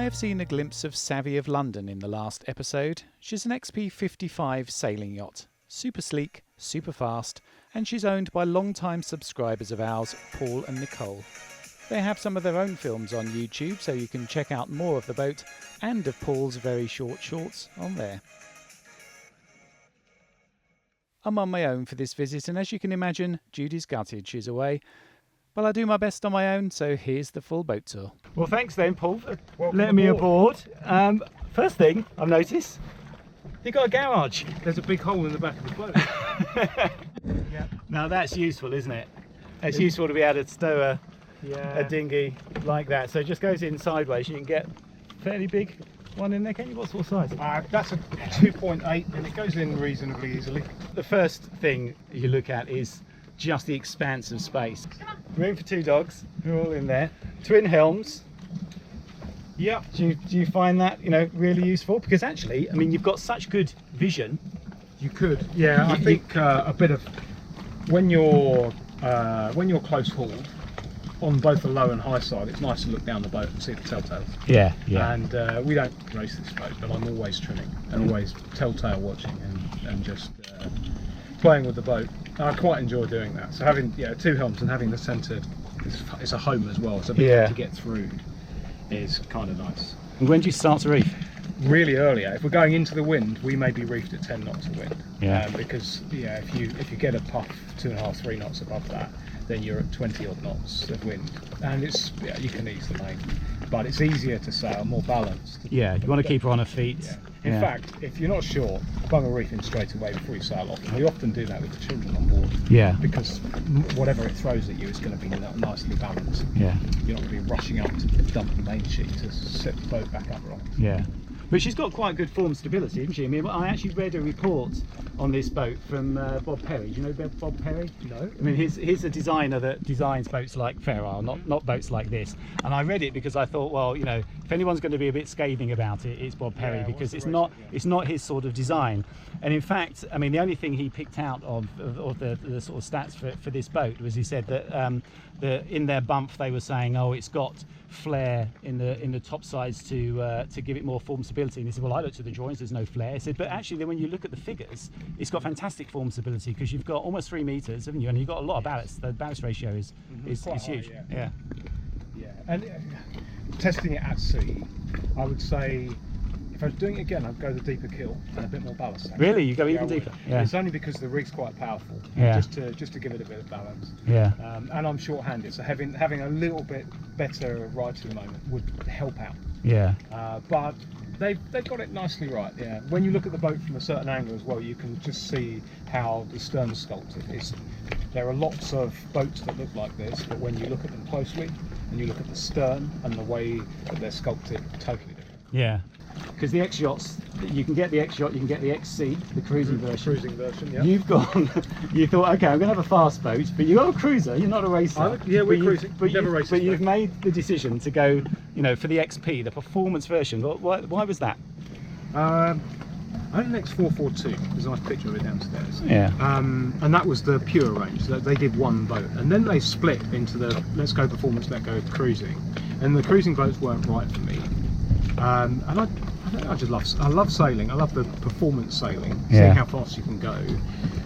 may have seen a glimpse of Savvy of London in the last episode. She's an XP55 sailing yacht. Super sleek, super fast, and she's owned by long-time subscribers of ours, Paul and Nicole. They have some of their own films on YouTube, so you can check out more of the boat and of Paul's very short shorts on there. I'm on my own for this visit, and as you can imagine, Judy's gutted she's away. Well, I do my best on my own, so here's the full boat tour. Well, thanks then, Paul, for letting me aboard. First thing I've noticed, you've got a garage. There's a big hole in the back of the boat. Yeah. Now that's useful, isn't it? It's useful to be able to stow a dinghy like that. So it just goes in sideways. You can get a fairly big one in there, can you? What sort of size? That's a 2.8 and it goes in reasonably easily. The first thing you look at is just the expanse of space. Room for 2 dogs, they're all in there. Twin helms. Yeah. Do you find that, you know, really useful? Because actually, I mean, you've got such good vision. You could. Yeah, I think a bit of when you're close hauled on both the low and high side, it's nice to look down the boat and see the telltales. Yeah, yeah. And we don't race this boat, but I'm always trimming and always telltale watching and just playing with the boat. I quite enjoy doing that. So having 2 helms and having the centre, it's a home as well. It's a bit to get through is kind of nice. And when do you start to reef? Really early. If we're going into the wind, we may be reefed at 10 knots of wind. Yeah. Because if you get a puff 2.5, 3 knots above that, then you're at 20 odd knots of wind, and it's you can ease the main, but it's easier to sail, more balanced. Yeah, you want to keep her on her feet. Yeah. In fact, if you're not sure, bung a reef in straight away before you sail off. And we often do that with the children on board. Yeah. Because whatever it throws at you is going to be nicely balanced. Yeah. You're not going to be rushing up to dump the main sheet to set the boat back up right. Yeah. But she's got quite good form stability, hasn't she? I mean, I actually read a report on this boat from Bob Perry. Do you know Bob Perry? No. I mean, he's a designer that designs boats like Fair Isle, not boats like this. And I read it because I thought, well, you know, if anyone's going to be a bit scathing about it, it's Bob Perry, because it's not his sort of design. And in fact, I mean, the only thing he picked out of the sort of stats for this boat was he said that in their bump they were saying, oh, it's got flare in the top sides to give it more form stability. And he said, well, I looked at the drawings, there's no flare. He said, but actually when you look at the figures, it's got fantastic form stability, because you've got almost 3 meters, haven't you? And you've got a lot of ballast. The ballast ratio is huge. Yeah. And testing it at sea, I would say if I was doing it again, I'd go the deeper keel and a bit more ballast. Actually. Really? You go even deeper? Yeah. It's only because the rig's quite powerful. Yeah. Just to give it a bit of balance. Yeah. And I'm short-handed, so having a little bit better right at the moment would help out. Yeah. But they've got it nicely right. Yeah. When you look at the boat from a certain angle as well, you can just see how the stern's sculpted. There are lots of boats that look like this, but when you look at them closely and you look at the stern and the way that they're sculpted, totally different. Yeah. Because the X yachts, you can get the X yacht, you can get the XC, the cruising version. Yeah. You've gone, you thought, okay, I'm going to have a fast boat, but you're a cruiser, you're not a racer. We're cruising. But you've made the decision to go, you know, for the XP, the performance version. Why was that? I had an X442. There's a nice picture of it downstairs. Yeah. And that was the pure range. They did one boat, and then they split into the let's go performance, let's go cruising, and the cruising boats weren't right for me. And I love sailing. I love the performance sailing, seeing how fast you can go.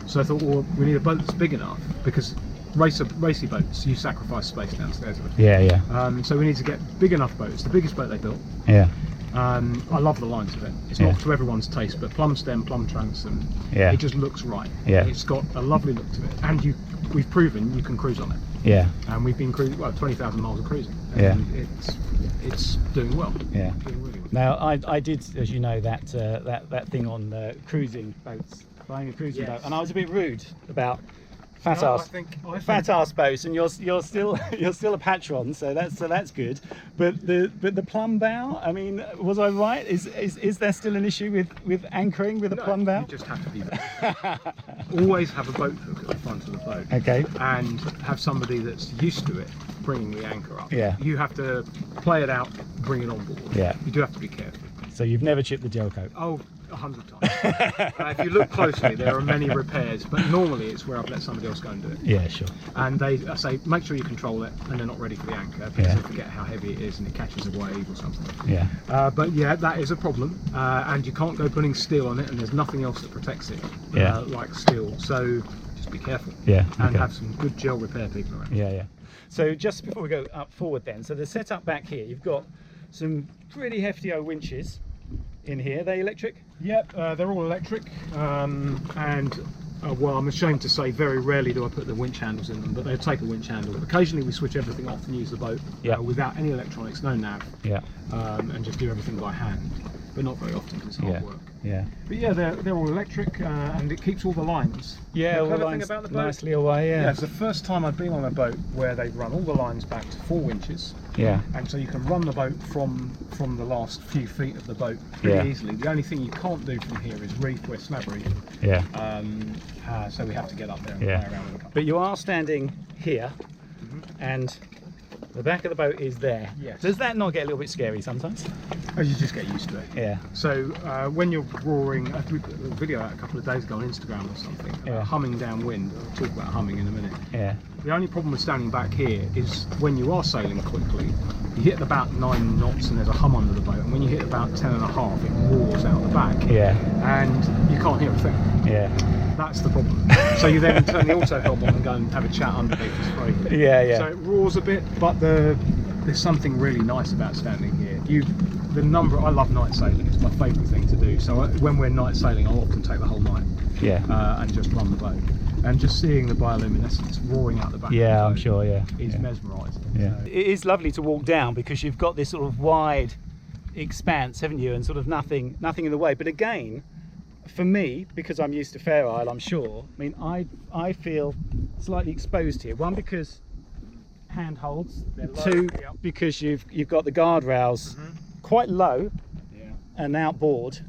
So I thought, well, we need a boat that's big enough, because racy boats, you sacrifice space downstairs. Yeah. So we need to get big enough boats. The biggest boat they built. Yeah. I love the lines of it. It's not to everyone's taste, but plumb stem, plumb transom, it just looks right. Yeah. It's got a lovely look to it, and we've proven you can cruise on it. Yeah. And we've been cruising 20,000 miles of cruising. And it's doing well. Yeah. Doing really well. Now I did, as you know, that thing on cruising boats, buying a cruising boat, and I was a bit rude about fat ass boats, and you're still a patron, so that's good. But the plumb bow, I mean, was I right? Is there still an issue with anchoring with a plumb bow? You just have to be there. Always have a boat hook at the front of the boat. Okay. And have somebody that's used to it bringing the anchor up. Yeah. You have to play it out, bring it on board. Yeah. You do have to be careful. So you've never chipped the gel coat? Oh, 100 times. If you look closely, there are many repairs, but normally it's where I've let somebody else go and do it. Yeah, sure. And I say, make sure you control it, and they're not ready for the anchor because they forget how heavy it is and it catches a wave or something. Yeah. But yeah, that is a problem, and you can't go putting steel on it, and there's nothing else that protects it, like steel. So just be careful. Yeah. And have some good gel repair people around. Yeah, yeah. So just before we go up forward then, so the setup back here, you've got some pretty hefty old winches in here. Are they electric? Yep, they're all electric, and well, I'm ashamed to say very rarely do I put the winch handles in them, but they'll take a winch handle. Occasionally we switch everything off and use the boat without any electronics, no nav, and just do everything by hand, but not very often because it's hard work. Yeah. But yeah, they're all electric, and it keeps all the lines. Yeah, all the lines about the boat, nicely away. Yeah. It's the first time I've been on a boat where they've run all the lines back to 4 winches. Yeah. And so you can run the boat from the last few feet of the boat pretty easily. The only thing you can't do from here is reef. We're slab reef. Yeah. So we have to get up there and play around with a couple. But you are standing here, and the back of the boat is there. Yes. Does that not get a little bit scary sometimes? Oh, you just get used to it. Yeah. So when you're roaring, we put a video out a couple of days ago on Instagram or something, humming downwind. I'll talk about humming in a minute. Yeah. The only problem with standing back here is when you are sailing quickly, you hit about 9 knots and there's a hum under the boat, and when you hit about 10.5, it roars out the back. Yeah. And you can't hear a thing. Yeah. That's the problem. So you then turn the auto helm on and go and have a chat underneath the spray. Yeah, yeah. So it roars a bit, but there's something really nice about standing here. I love night sailing. It's my favourite thing to do. So when we're night sailing, I'll often take the whole night. Yeah. And just run the boat. And just seeing the bioluminescence roaring out the back of the boat, I'm sure, is mesmerising. Yeah. So. It is lovely to walk down because you've got this sort of wide expanse, haven't you, and sort of nothing in the way. But again, for me, because I'm used to Fair Isle, I'm sure, I mean, I feel slightly exposed here. One, because handholds. Two, because you've got the guardrails quite low and outboard.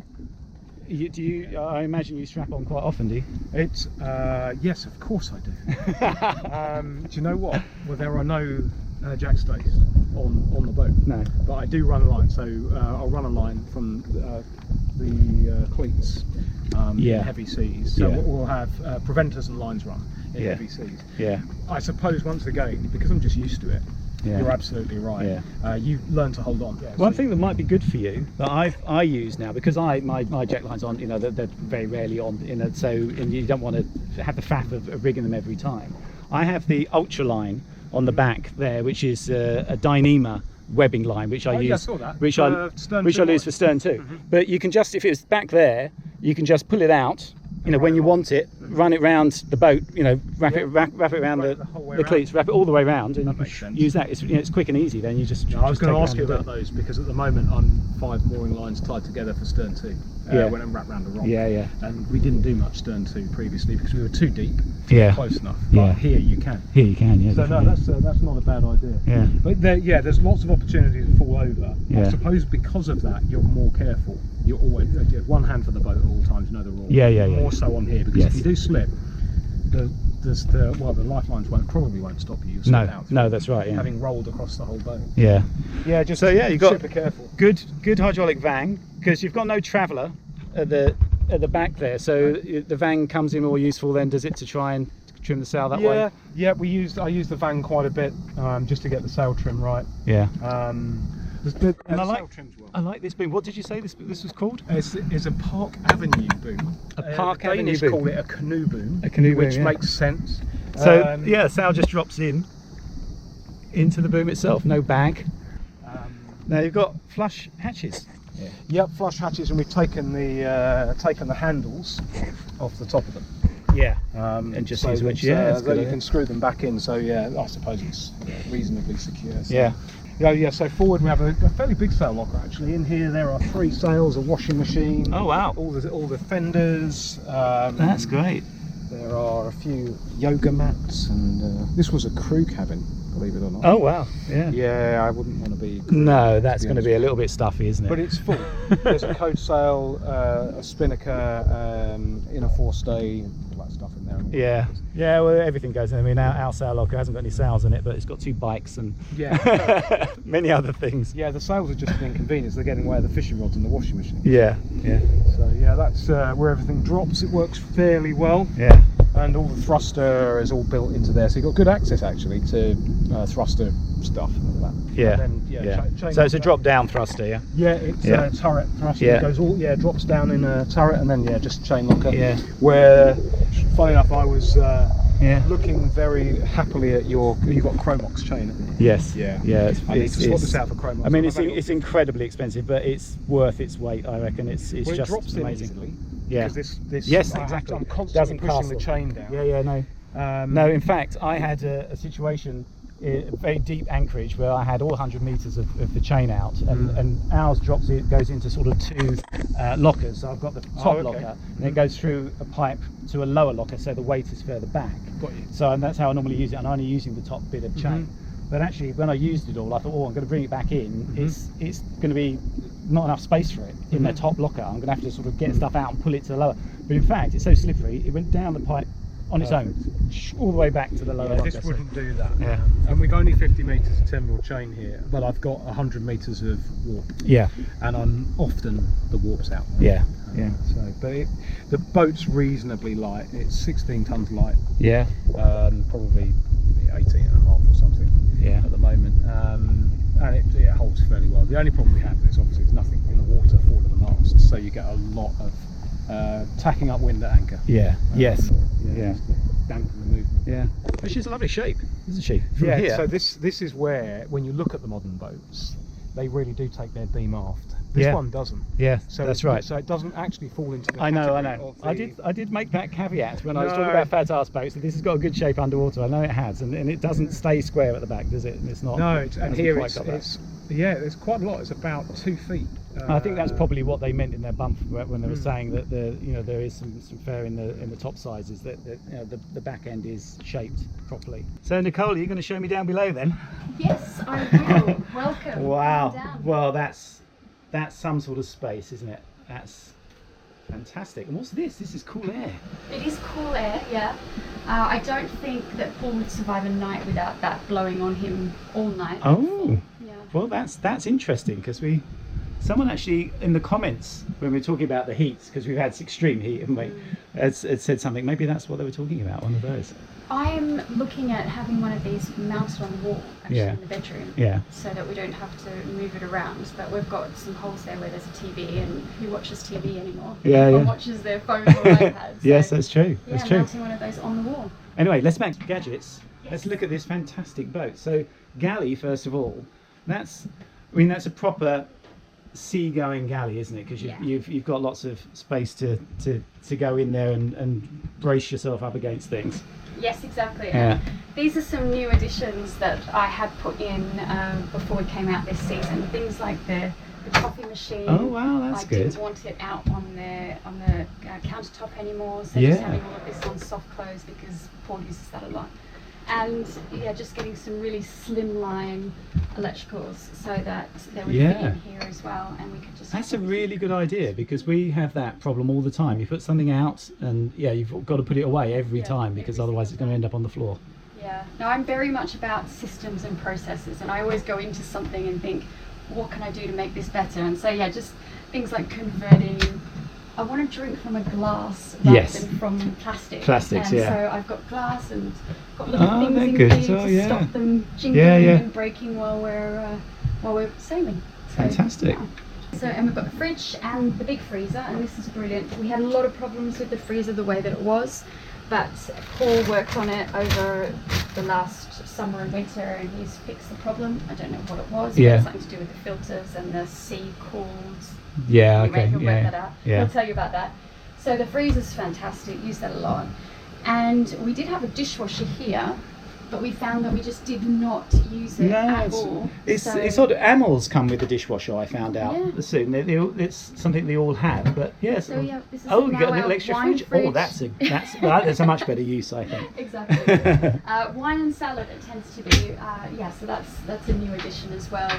I imagine you strap on quite often, do you? It's yes, of course I do. Do you know what? Well, there are no jack stays on the boat. No. But I do run a line, so I'll run a line from the cleats in heavy seas. So we'll have preventers and lines run in heavy seas. Yeah. I suppose once again, because I'm just used to it, you're absolutely right. You learn to hold on. One thing that might be good for you that I use now, because my jack lines on, they're very rarely on, so and you don't want to have the faff of rigging them every time. I have the ultra line on the back there, which is a Dyneema webbing line, which I use, which I use for stern too. But you can just, if it's back there, you can just pull it out. When you want it, run it round the boat. Wrap it around the cleats, wrap it all the way round, and you can use that. It's quick and easy. Then you just. I was going to ask you about those because at the moment I'm 5 mooring lines tied together for stern 2. When I'm wrapped around the rock. And we didn't do much stern 2 previously because we were too deep. Close enough. But here you can. Here you can. Yeah. So no, that's not a bad idea. Yeah. But there's lots of opportunities to fall over. I suppose because of that, you're more careful. You're always one hand for the boat at all times. The rule. More so on here because if you do slip, the lifelines probably won't stop you. No, that's right. Yeah. Having rolled across the whole boat. Yeah. Yeah. Just you've got super careful. Good hydraulic vang because you've got no traveller at the back there. So the vang comes in more useful then, does it, to try and trim the sail that way? Yeah. I use the vang quite a bit just to get the sail trim right. Yeah. I like this boom. What did you say this was called? It's a Park Avenue boom. A Park Avenue boom. Danish call it a canoe boom. A canoe boom, which makes sense. So the sail just drops into the boom itself. No bag. Now you've got flush hatches. Yep, flush hatches, and we've taken the handles off the top of them. And just so use which you can screw them back in. So I suppose it's reasonably secure. So. So forward we have a fairly big sail locker actually. In here there are 3 sails, a washing machine. Oh wow! All the fenders. That's great. There are a few yoga mats, and this was a crew cabin, believe it or not. Oh wow! Yeah. Yeah, I wouldn't want to be. No, that's going to be a little bit stuffy, isn't it? But it's full. There's a code sail, a spinnaker, inner forestay, that stuff in there. Yeah, yeah. Well, everything goes in. I mean, our sail locker hasn't got any sails in it, but it's got 2 bikes and many other things. Yeah, the sails are just an inconvenience. They're getting away with the fishing rods and the washing machine. Yeah, yeah. So yeah, that's where everything drops. It works fairly well. Yeah. And all the thruster is all built into there, so you've got good access actually to thruster stuff and all that. Yeah. And then, yeah. Chain So it's a drop down thruster, yeah. Yeah, it's a turret thruster. Yeah. It goes all drops down in a turret, and then just chain locker. Yeah. Where, funny enough, I was looking very happily at you've got Chromox chain, haven't you? Yes. Yeah. Yeah. I need to swap this out for Chromox. I mean, it's incredibly expensive, but it's worth its weight, I reckon. It's it just drops amazing. in easily. Yeah. Because this yes, I'm exactly. constantly pushing the chain down. Yeah, yeah, no. No, in fact, I had a situation, a very deep anchorage, where I had all 100 meters of the chain out, and ours goes into sort of 2 lockers. So I've got the top locker, and it goes through a pipe to a lower locker, so the weight is further back. Got you. So and that's how I normally use it. I'm only using the top bit of chain. But actually, when I used it all, I thought, oh, I'm going to bring it back in. It's going to be not enough space for it in the top locker. I'm going to have to sort of get stuff out and pull it to the lower. But in fact, it's so slippery, it went down the pipe on its own, all the way back to the lower locker. This wouldn't do that. Yeah. And we've only 50 metres of 10mm chain here, but I've got 100 metres of warp. Yeah. And I'm often the warp's out. Yeah. Yeah. So, but the boat's reasonably light. It's 16 tons light. Yeah. Probably 18 and a half or something. Yeah. At the moment, and it holds fairly well. The only problem we have is obviously there's nothing in the water for the mast, so you get a lot of tacking up wind at anchor. Yeah. Yes. Yeah. Dampen the movement. Yeah. Which is a lovely shape, isn't she? From Yeah. here. So this is where, when you look at the modern boats, they really do take their beam aft. This one doesn't. Yeah, so that's right. So it doesn't actually fall into the I know. of the... I did make that caveat when I was talking about fat ass boats. So this has got a good shape underwater. I know it has, and it doesn't stay square at the back, does it? It's not. No, and here it's there's quite a lot. It's about 2 feet. I think that's probably what they meant in their bump when they were saying that there is some fare in the top sizes, that the back end is shaped properly. So Nicole, are you going to show me down below then? Yes, I will. Welcome. Wow. Down. Well, that's some sort of space, isn't it? That's fantastic. And what's this? This is cool air. It is cool air, yeah. I don't think that Paul would survive a night without that blowing on him all night. Oh. Yeah. Well, that's interesting, because someone actually in the comments when we were talking about the heat, because we've had extreme heat, haven't we? Had said something. Maybe that's what they were talking about. One of those. I'm looking at having one of these mounted on the wall, actually, in the bedroom. Yeah. So that we don't have to move it around. But we've got some holes there where there's a TV, and who watches TV anymore? Yeah, Everyone yeah. watches their phone or iPad. So, Yes, that's true. yeah, That's true. mounting one of those on the wall. Anyway, let's make gadgets. Yes. Let's look at this fantastic boat. So, Galley, first of all, that's a proper sea-going galley, isn't it? Because you've got lots of space to go in there and brace yourself up against things. Yes, exactly. Yeah. These are some new additions that I had put in before we came out this season. Things like the coffee machine. Oh wow, that's good. I didn't want it out on the countertop anymore, so just having all of this on soft close because Paul uses that a lot. And just getting some really slimline electricals so that they would fit in here as well, and we could just. That's a really good idea, because we have that problem all the time. You put something out, and you've got to put it away every time, because otherwise it's going to end up on the floor. Yeah. No, I'm very much about systems and processes, and I always go into something and think, what can I do to make this better? And so just things like converting. I want to drink from a glass rather than from plastic. Plastics, and so I've got glass and got little things in here to stop them jingling and breaking while we're sailing. So, fantastic. Yeah. So, and we've got the fridge and the big freezer, and this is brilliant. We had a lot of problems with the freezer the way that it was, but Paul worked on it over the last summer and winter, and he's fixed the problem. I don't know what it was. It had something to do with the filters and the sea cooled. Yeah, anyway, okay. He'll work that out. Yeah. He'll tell you about that. So the freezer's fantastic. Use that a lot. And we did have a dishwasher here, but we found that we just did not use it at all. It's sort of Amels come with the dishwasher. I found out soon. It's something they all have, but yes. So this is you got a little extra fridge. Oh, that's a much better use, I think. Exactly. Wine and salad it tends to be. So that's a new addition as well.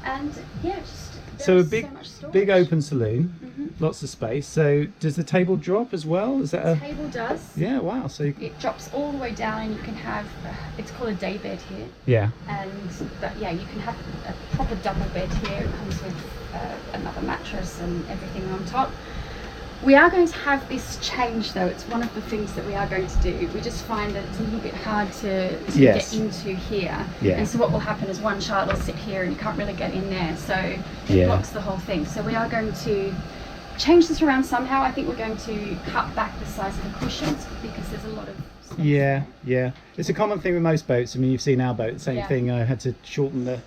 And just So a There's big, so much storage. big open saloon, lots of space. So does the table drop as well? Is that The a? table does. Yeah. Wow. So It drops all the way down, and you can have. It's called a day bed here, yeah. and yeah, you can have a proper double bed here. It comes with another mattress and everything on top. We are going to have this change though. It's one of the things that we are going to do. We just find that it's a little bit hard to Yes. get into here. Yeah. And so what will happen is one child will sit here and you can't really get in there. So it Yeah. blocks the whole thing. So we are going to change this around somehow. I think we're going to cut back the size of the cushions because there's a lot of space. Yeah, yeah. It's a common thing with most boats. I mean, you've seen our boat, the same Yeah. thing. I had to shorten the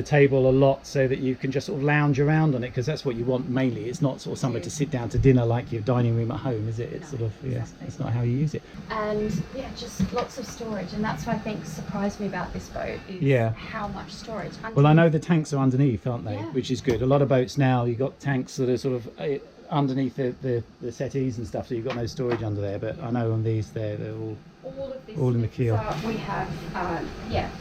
table a lot so that you can just sort of lounge around on it, because that's what you want mainly. It's not sort of somewhere to sit down to dinner like your dining room at home, is it? It's No, sort of, yeah, exactly. it's not how you use it. And yeah, just lots of storage. And that's what I think surprised me about this boat is Yeah. how much storage. Well, I know the tanks are underneath, aren't they? Yeah. Which is good. A lot of boats now, you've got tanks that are sort of underneath the settees and stuff, so you've got no storage under there. But I know on these, they're all of this all in the keel. So we have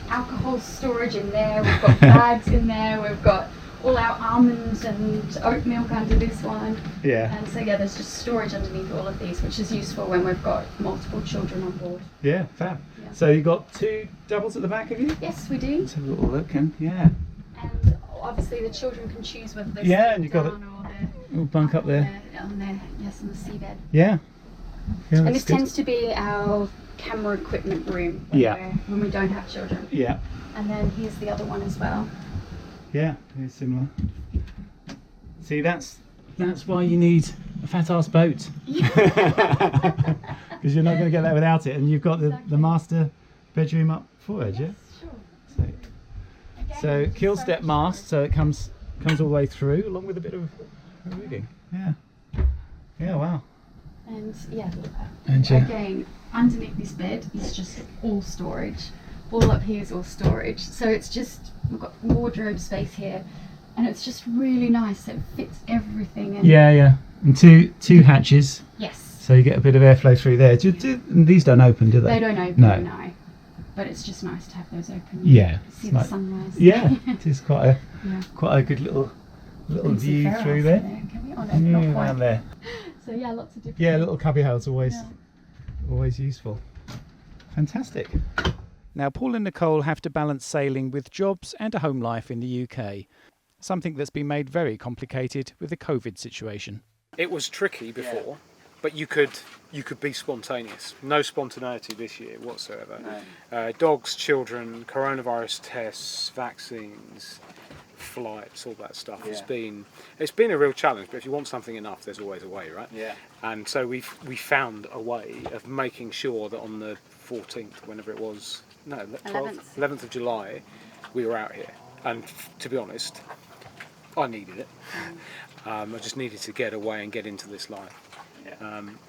alcohol storage in there, we've got bags in there, we've got all our almonds and oat milk under this one, yeah, and so yeah, there's just storage underneath all of these, which is useful when we've got multiple children on board. yeah, fab. Yeah. So you've got two doubles at the back of you. Yes, we do. Let's have a little look, and yeah, And obviously the children can choose whether they Yeah, sit and you've got down or they're we'll bunk up there. on their yes, on the seabed. Yeah, yeah, And that's this good. tends to be our camera equipment room Yeah. when we don't have children. Yeah, And then here's the other one as well. yeah, very similar. See, that's why you need a fat ass boat, because you're not going to get that without it. And you've got the Exactly. master bedroom up forward, yeah. Sure. So, Again, so just keel so step much mast, storage. so it comes all the way through, along with a bit of rigging. Yeah, yeah, wow. And yeah, And yeah. again, underneath this bed is just all storage. All up here is all storage. So it's just, we've got wardrobe space here, and it's just really nice. It fits everything. And Yeah, yeah. And two hatches, yes, so you get a bit of airflow through there. And these don't open, do they? they don't open, No. no. But it's just nice to have those open. Yeah, See it's the like- sunrise. Yeah, it is Yeah. quite a good little Can see view Ferrars through in there. Can we? Oh, no, Yeah, not quite. around there. So yeah, lots of different. Yeah, little cubby hole's always Yeah. useful. Fantastic. Now, Paul and Nicole have to balance sailing with jobs and a home life in the UK, something that's been made very complicated with the COVID situation. It was tricky before, but you could be spontaneous. No spontaneity this year whatsoever. Dogs, children, coronavirus tests, vaccines, flights, all that stuff. Yeah. It's been a real challenge. But if you want something enough, there's always a way, right? Yeah. And so we found a way of making sure that on the 14th, whenever it was, no, 12th, 11th of July, we were out here. And to be honest, I needed it. I just needed to get away and get into this life.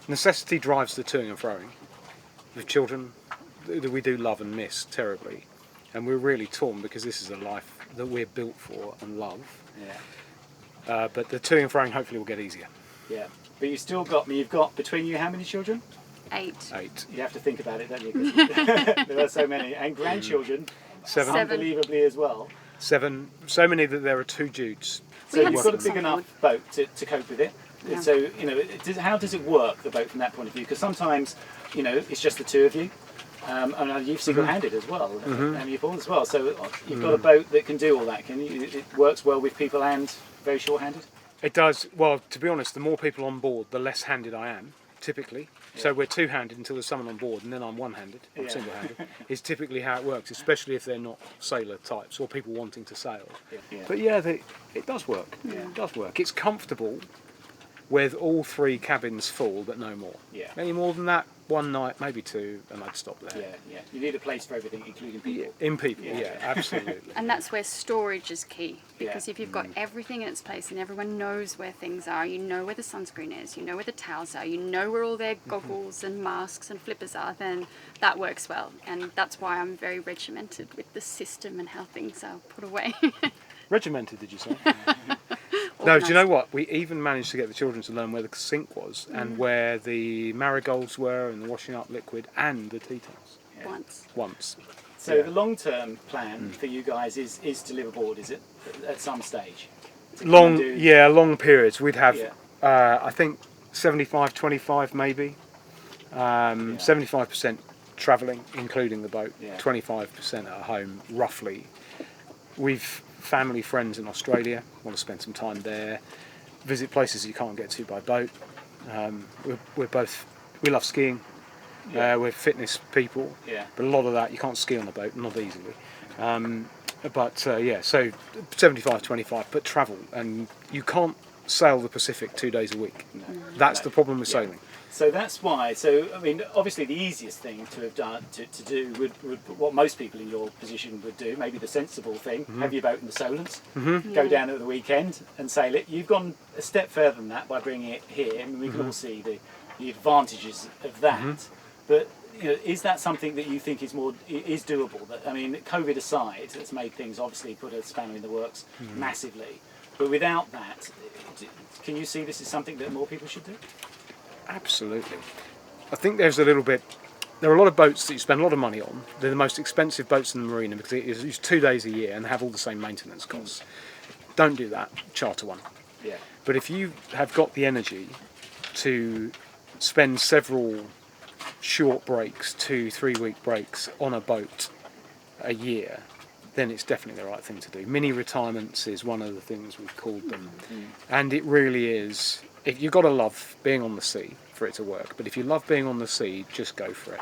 Necessity drives the toing and froing. With children that we do love and miss terribly, and we're really torn because this is a life that we're built for and love. Yeah. But the toing and froing hopefully will get easier. Yeah. But you've got between you how many children? 8. 8. You have to think about it, don't you? 'Cause there are so many, and grandchildren, 7. unbelievably as well. 7. So many that there are 2 Judes. So We had you've got a 6 big on enough boat to cope with it. Yeah. So, you know, how does it work, the boat, from that point of view? Because sometimes, you know, it's just the two of you. And you've single-handed as well, and you've all as well. So you've got a boat that can do all that, can you? It works well with people and very short-handed? It does. Well, to be honest, the more people on board, the less handed I am, typically. So we're two-handed until there's someone on board, and then I'm one-handed. I'm Yeah. single-handed. It's typically how it works, especially if they're not sailor types or people wanting to sail. Yeah. But yeah, it does work. It does work. It's comfortable with all 3 cabins full, but no more. Yeah. Any more than that, one night, maybe 2, and I'd stop there. Yeah. You need a place for everything, including people. In people, Yeah. yeah, absolutely. And that's where storage is key, because Yeah. if you've got everything in its place and everyone knows where things are, you know where the sunscreen is, you know where the towels are, you know where all their goggles and masks and flippers are, then that works well. And that's why I'm very regimented with the system and how things are put away. Regimented, did you say? No, do you know what? We even managed to get the children to learn where the sink was and where the marigolds were and the washing up liquid and the tea towels. Once. So the long-term plan for you guys is to live aboard, is it, at some stage? to come and do? Long periods. We'd have, Yeah. I think, 75-25 maybe. 75% travelling, including the boat. 25% at home, roughly. We've family friends in Australia. Want to spend some time there. Visit places you can't get to by boat. We love skiing. We're fitness people. But a lot of that you can't ski on the boat, not easily. So 75-25, but travel, and you can't sail the Pacific 2 days a week. No. That's the problem with sailing. So that's why. So I mean, obviously, the easiest thing to have done to do would what most people in your position would do. Maybe the sensible thing: have your boat in the Solent, go down at the weekend and sail it. You've gone a step further than that by bringing it here. I mean, we can all see the advantages of that. But you know, is that something that you think is doable? That, I mean, COVID aside, it's made things obviously put a spanner in the works massively. But without that, can you see this is something that more people should do? Absolutely. I think there are a lot of boats that you spend a lot of money on. They're the most expensive boats in the marina because it's used 2 days a year and have all the same maintenance costs. Don't do that. Charter one. Yeah. But if you have got the energy to spend several short breaks, 2-3 week breaks on a boat a year, then it's definitely the right thing to do. Mini retirements is one of the things we've called them. And it really is, if you've got to love being on the sea for it to work, but if you love being on the sea, just go for it.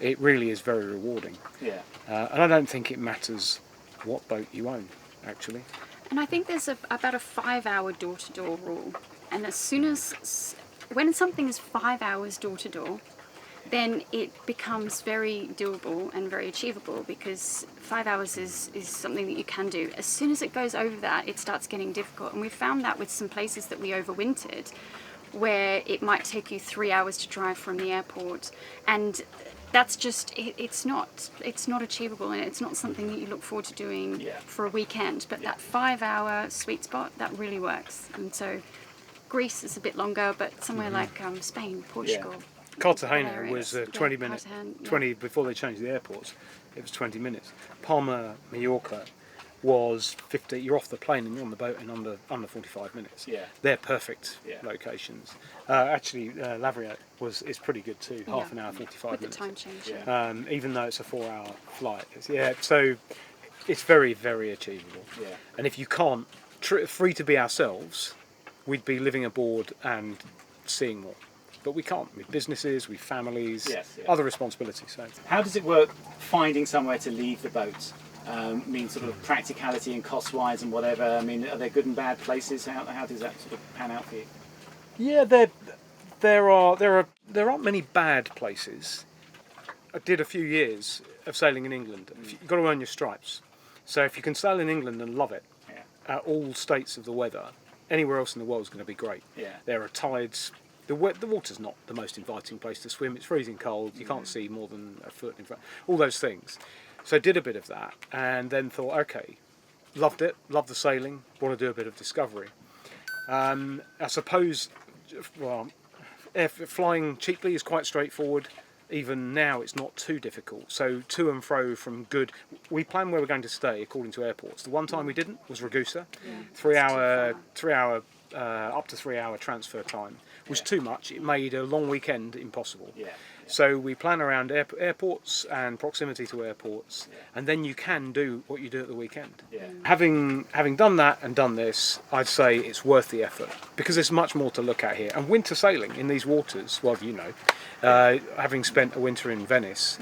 It really is very rewarding. Yeah. And I don't think it matters what boat you own, actually. And I think there's about a 5-hour door-to-door rule. And as soon as, when something is 5 hours door-to-door, then it becomes very doable and very achievable, because 5 hours is something that you can do. As soon as it goes over that, it starts getting difficult. And we found that with some places that we overwintered, where it might take you 3 hours to drive from the airport. And that's just, it's not achievable, and it's not something that you look forward to doing for a weekend. But that 5 hour sweet spot, that really works. And so Greece is a bit longer, but somewhere like Spain, Portugal. Cartagena was 20 minutes, Cartagena, 20 before they changed the airports. It was 20 minutes. Palma, Mallorca was 50. You're off the plane and you're on the boat in under 45 minutes. Yeah. They're perfect locations. Actually, Lavriat is pretty good too. Half an hour, 45 with minutes. the time change. Even though it's a 4 hour flight. So it's very, very achievable. Yeah. And if you can't, free to be ourselves, we'd be living aboard and seeing more. But we can't. We've businesses, we've families, other responsibilities. So. How does it work finding somewhere to leave the boat? I mean, sort of practicality and cost-wise and whatever. I mean, are there good and bad places? How does that sort of pan out for you? Yeah, there aren't many bad places. I did a few years of sailing in England. You've got to earn your stripes. So if you can sail in England and love it, all states of the weather, anywhere else in the world is going to be great. Yeah. There are tides. The water's not the most inviting place to swim. It's freezing cold. You can't see more than a foot in front. All those things. So I did a bit of that, and then thought, okay, loved it, loved the sailing, want to do a bit of discovery. I suppose, flying cheaply is quite straightforward. Even now, it's not too difficult. So to and fro from good. We plan where we're going to stay according to airports. The one time we didn't was Ragusa. 3 hour, up to 3 hour transfer time was too much. It made a long weekend impossible. So we plan around airports and proximity to airports, and then you can do what you do at the weekend. Having done that and done this, I'd say it's worth the effort, because there's much more to look at here. And winter sailing in these waters, well, you know, having spent a winter in Venice,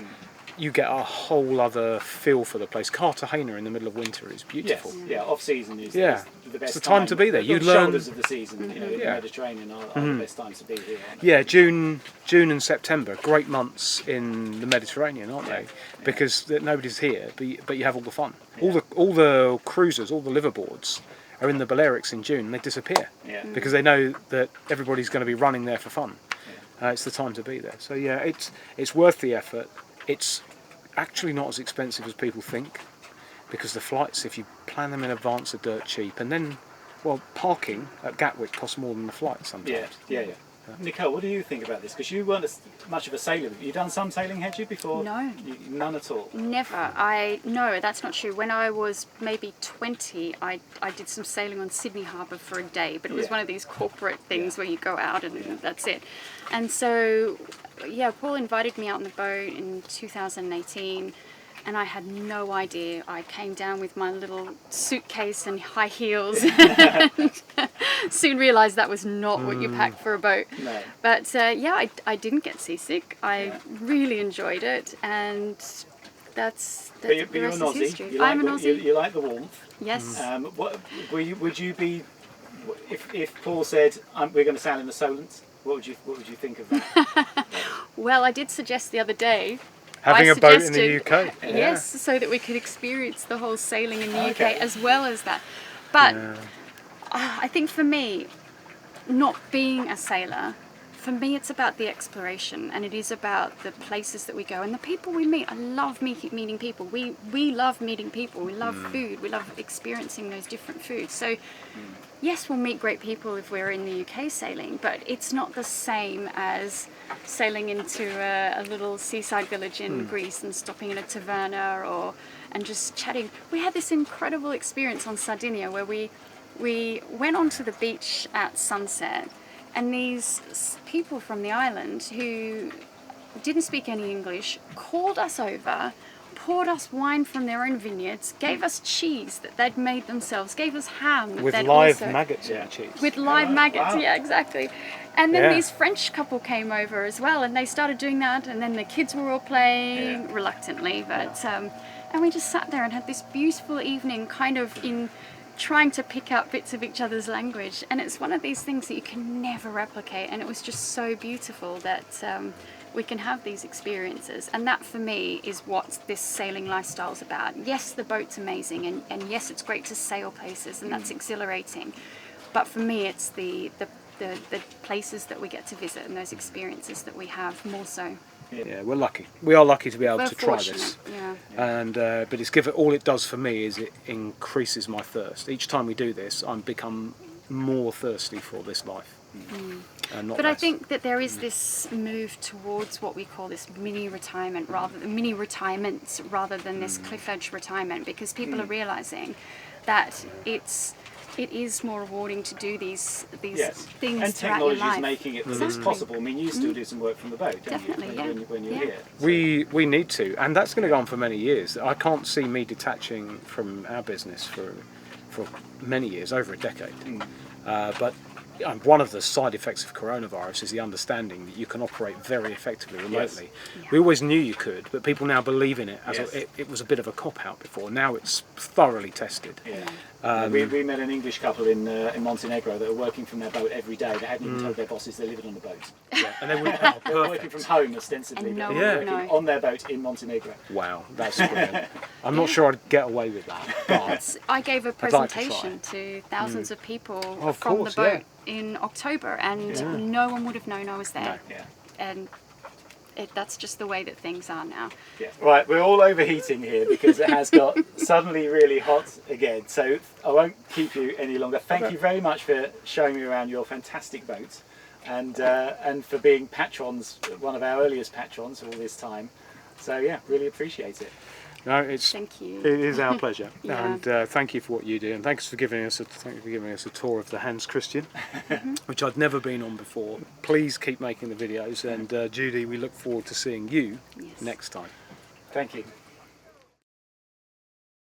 you get a whole other feel for the place. Cartagena in the middle of winter is beautiful. Yes, off season is the best it's the time to be there. You learn. Shoulders of the season, you know, in the Mediterranean are the best times to be here. June and September, great months in the Mediterranean, aren't they? Because nobody's here, but you have all the fun. All the cruisers, all the liverboards are in the Balearics in June. And they disappear because they know that everybody's going to be running there for fun. It's the time to be there. So it's worth the effort. It's actually not as expensive as people think, because the flights, if you plan them in advance, are dirt cheap. And then, well, parking at Gatwick costs more than the flight sometimes. Nicole, what do you think about this? Because you weren't much of a sailor. You done some sailing, had you, before? No. None at all? Never. No, that's not true. When I was maybe 20, I did some sailing on Sydney Harbour for a day, but it was one of these corporate things where you go out and that's it. And so, yeah, Paul invited me out on the boat in 2018, and I had no idea. I came down with my little suitcase and high heels and soon realised that was not what you pack for a boat. No. But yeah, I didn't get seasick. I really enjoyed it, and that's But you're the an rest is Aussie. history. You like I'm an Aussie. You like the warmth. Yes. Would you be, if Paul said we're going to sail in the Solent, what would you think of that? Well, I did suggest the other day. Having I a boat in the suggested- UK. Yes, so that we could experience the whole sailing in the Okay. UK as well as that. But I think for me, not being a sailor, for me it's about the exploration, and it is about the places that we go and the people we meet. I love meeting people. We love meeting people. We love food. We love experiencing those different foods. So yes, we'll meet great people if we're in the UK sailing, but it's not the same as sailing into a little seaside village in Greece and stopping in a taverna and just chatting. We had this incredible experience on Sardinia where we went onto the beach at sunset, and these people from the island who didn't speak any English called us over, poured us wine from their own vineyards, gave us cheese that they'd made themselves, gave us ham that With they'd live also... maggots in the cheese. With live maggots, wow. yeah, exactly. And then Yeah. these French couple came over as well, and they started doing that, and then the kids were all playing, reluctantly, but and we just sat there and had this beautiful evening, kind of in trying to pick out bits of each other's language, and it's one of these things that you can never replicate, and it was just so beautiful that we can have these experiences, and that for me is what this sailing lifestyle is about. Yes, the boat's amazing, and yes, it's great to sail places, and that's exhilarating, but for me it's the places that we get to visit and those experiences that we have more so. Yeah, we're lucky. We are lucky to be able We're to try fortunate, this. yeah. And but it's all it does for me is it increases my thirst. Each time we do this, I'm become more thirsty for this life. And not But I less. think that there is this move towards what we call this mini retirements rather than this cliff edge retirement, because people are realizing that it is more rewarding to do these Yes. things And throughout your technology life. is making it Exactly. possible. I mean, you still do some work from the boat, don't Definitely, you? When you're yeah. here. We need to, and that's going to go on for many years. I can't see me detaching from our business for many years, over a decade. But one of the side effects of coronavirus is the understanding that you can operate very effectively remotely. Yeah. We always knew you could, but people now believe in it. Yes. It was a bit of a cop-out before. Now it's thoroughly tested. Yeah. We met an English couple in Montenegro that were working from their boat every day. They hadn't even told their bosses they lived on the boat. Yeah, and they were They were working from home ostensibly, And but no they were one working would know. on their boat in Montenegro. Wow, that's brilliant. I'm not sure I'd get away with that, but I gave a like to presentation to thousands of people Of from course, the yeah. boat in October, and no one would have known I was there. Yeah. And that's just the way that things are now. Yeah. Right, we're all overheating here because it has got suddenly really hot again. So I won't keep you any longer. Thank you very much for showing me around your fantastic boat, and for being patrons, one of our earliest patrons all this time. So yeah, really appreciate it. no, Thank you. it is our pleasure. Yeah. And thank you for what you do, and thanks for giving us a tour of the Hans Christian, which I'd never been on before. Please keep making the videos, and Judy, we look forward to seeing you Yes. next time. Thank you.